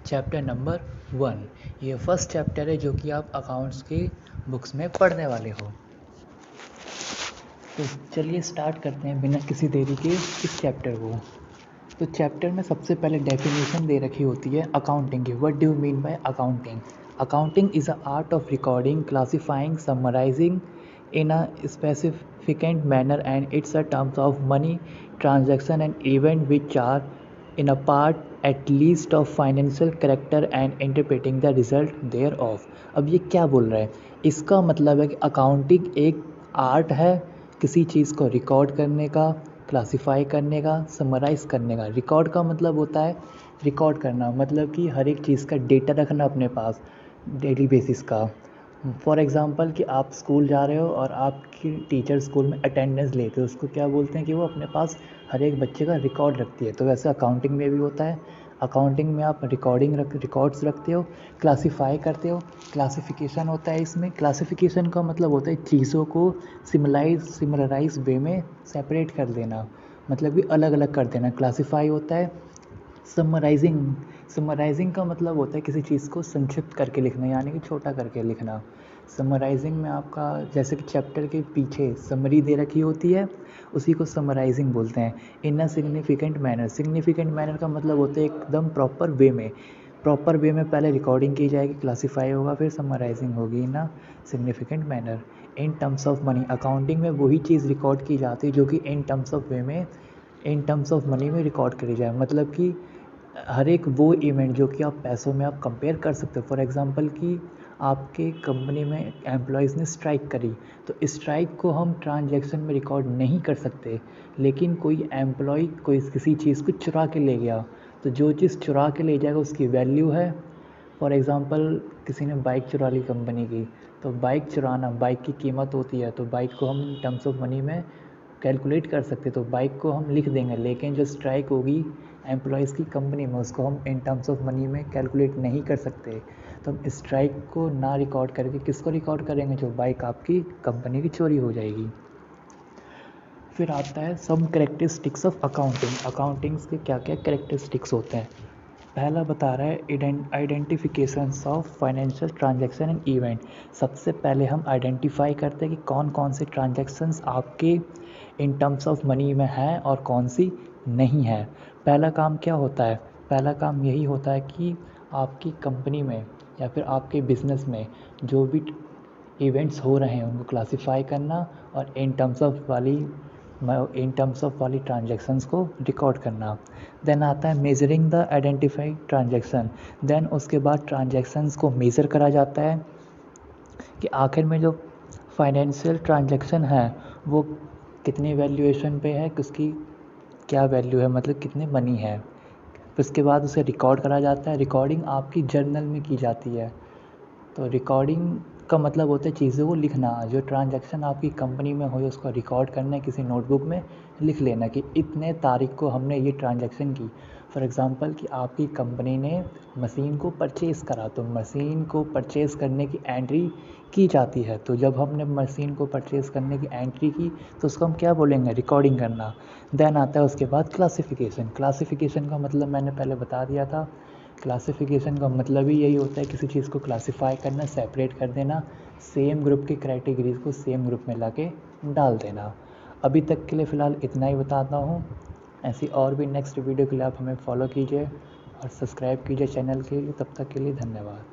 Chapter number 1। ये first chapter है जो कि आप अकाउंट्स की बुक्स में पढ़ने वाले हो। तो चलिए स्टार्ट करते हैं बिना किसी देरी के इस चैप्टर को। तो चैप्टर में सबसे पहले डेफिनेशन दे रखी होती है अकाउंटिंग की। What do you mean by accounting? Accounting is a art of recording, classifying, summarising in a significant manner, and it's a terms of money, transaction and event which are in a part at least of financial character and interpreting the result thereof। अब ये क्या बोल रहा है? इसका मतलब है कि अकाउंटिंग एक आर्ट है किसी चीज़ को रिकॉर्ड करने का, क्लासिफाई करने का, समराइज़ करने का। रिकॉर्ड का मतलब होता है रिकॉर्ड करना, मतलब कि हर एक चीज़ का डेटा रखना अपने पास डेली बेसिस का। फॉर एग्ज़ाम्पल कि आप स्कूल जा रहे हो और आपकी टीचर स्कूल में अटेंडेंस लेते हो, उसको क्या बोलते हैं कि वो अपने पास हर एक बच्चे का रिकॉर्ड रखती है। तो वैसे अकाउंटिंग में भी होता है। अकाउंटिंग में आप रिकॉर्ड्स रखते हो, क्लासीफाई करते हो, क्लासिफिकेशन होता है इसमें। क्लासिफिकेशन का मतलब होता है चीज़ों को सिमिलराइज वे में सेपरेट कर देना, मतलब कि अलग अलग कर देना। क्लासीफाई होता है। समराइजिंग का मतलब होता है किसी चीज़ को संक्षिप्त करके लिखना, यानी कि छोटा करके लिखना। समराइजिंग में आपका जैसे कि चैप्टर के पीछे समरी दे रखी होती है, उसी को समराइजिंग बोलते हैं। In a significant manner, significant manner का मतलब होता है एकदम प्रॉपर वे में पहले रिकॉर्डिंग की जाएगी, क्लासीफाई होगा, फिर समराइजिंग होगी in a significant manner. In terms of money, accounting में वही चीज़ रिकॉर्ड की जाती है जो कि इन टर्म्स ऑफ मनी में रिकॉर्ड करी जाए, मतलब कि हर एक वो इवेंट जो कि आप पैसों में आप कंपेयर कर सकते हो। फॉर एग्ज़ाम्पल कि आपके कंपनी में एम्प्लॉयज़ ने स्ट्राइक करी, तो स्ट्राइक को हम ट्रांजैक्शन में रिकॉर्ड नहीं कर सकते, लेकिन कोई एम्प्लॉय कोई किसी चीज़ को चुरा के ले गया, तो जो चीज़ चुरा के ले जाएगा उसकी वैल्यू है। फॉर एग्ज़ाम्पल किसी ने बाइक चुरा ली कंपनी की, तो बाइक की कीमत होती है, तो बाइक को हम टर्म्स ऑफ मनी में कैलकुलेट कर सकते, तो बाइक को हम लिख देंगे। लेकिन जो स्ट्राइक होगी एम्प्लॉयज़ की कंपनी में, उसको हम इन टर्म्स ऑफ मनी में कैलकुलेट नहीं कर सकते। तो हम स्ट्राइक को ना रिकॉर्ड करके किसको रिकॉर्ड करेंगे? जो बाइक आपकी कंपनी की चोरी हो जाएगी। फिर आता है सम कैरेक्टरिस्टिक्स ऑफ अकाउंटिंग्स के क्या क्या कैरेक्टरिस्टिक्स होते हैं। पहला बता रहा है identifications of financial transaction and event. सबसे पहले हम आइडेंटिफाई करते हैं कि कौन कौन से ट्रांजैक्शंस आपके इन टर्म्स ऑफ मनी में हैं और कौन सी नहीं है। पहला काम क्या होता है? पहला काम यही होता है कि आपकी कंपनी में या फिर आपके बिजनेस में जो भी इवेंट्स हो रहे हैं उनको क्लासिफाई करना और इन टर्म्स ऑफ वाली ट्रांजैक्शंस को रिकॉर्ड करना। देन आता है measuring the identified transaction. Then उसके बाद ट्रांजैक्शंस को मेज़र करा जाता है कि आखिर में जो फाइनेंशियल ट्रांजैक्शन है वो कितनी वैल्यूएशन पे है, किसकी क्या वैल्यू है, मतलब कितने मनी है। उसके बाद उसे रिकॉर्ड करा जाता है। रिकॉर्डिंग आपकी जर्नल में की जाती है। तो रिकॉर्डिंग का मतलब होता है चीज़ों को लिखना। जो ट्रांजैक्शन आपकी कंपनी में हो उसको रिकॉर्ड करना है, किसी नोटबुक में लिख लेना कि इतने तारीख को हमने ये ट्रांजैक्शन की। फॉर एग्ज़ाम्पल कि आपकी कंपनी ने मशीन को परचेज़ करा, तो मशीन को परचेज़ करने की एंट्री की जाती है। तो जब हमने मशीन को परचेज़ करने की एंट्री की तो उसको हम क्या बोलेंगे? रिकॉर्डिंग करना। देन आता है उसके बाद क्लासिफिकेशन का मतलब मैंने पहले बता दिया था। क्लासिफिकेशन का मतलब ही यही होता है किसी चीज़ को क्लासिफाई करना, सेपरेट कर देना, सेम ग्रुप की कैटेगरीज को सेम ग्रुप में लाके डाल देना। अभी तक के लिए फ़िलहाल इतना ही बताता हूँ। ऐसी और भी नेक्स्ट वीडियो के लिए आप हमें फॉलो कीजिए और सब्सक्राइब कीजिए चैनल के लिए। तब तक के लिए धन्यवाद।